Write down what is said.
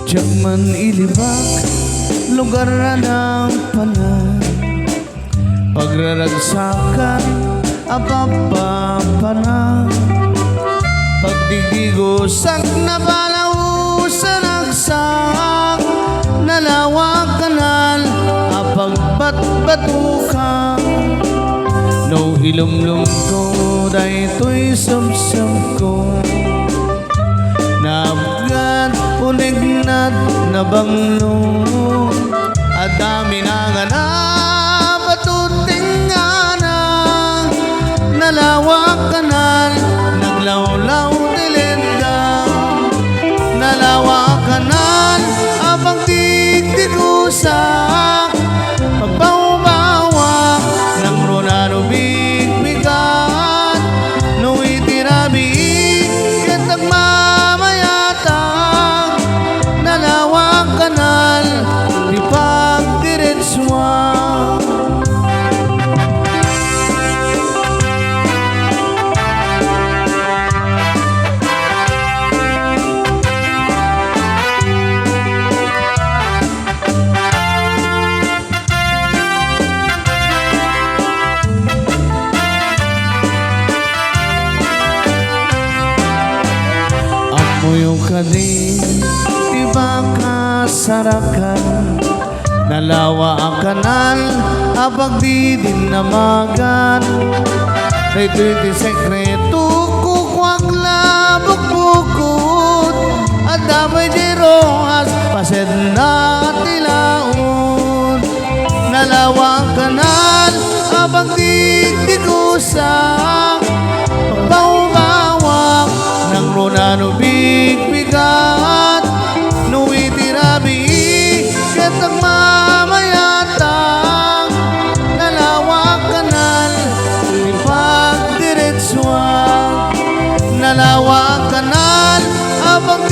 Tiyak man ilibak, lugar na ng panay, pagraragsakan, apapapanay, pagdigigosak na balausan agsak, nalawakanal, apagbatbatukan. No ilumlum ko, daytoy samsam ko, naabgat, unignat, nabanglo, at dami na nga na, patuting nga na, nalawakanal, naglawlaw tilenda, nalawakanal, abang tigtigusak, pagbawa-bawa, ng ronano bigbigan, no itirabi, ket nagmamayatang, nalawakanal, di pagdiretsuan. Amoy ka din, di ba kasarakan, nalawa ang kanal, abag di din namagan. Daytoy ti sekreto, kukwag labok bukod, at damay di rohas, pased na tilaon. Nalawa ang kanal, abag di tigusak, pagbawa-bawak, ng ronano bigbigat, no itirabi, ket nagmamayatang, nalawakanal, di pagdiretsuan, nalawakanal, abang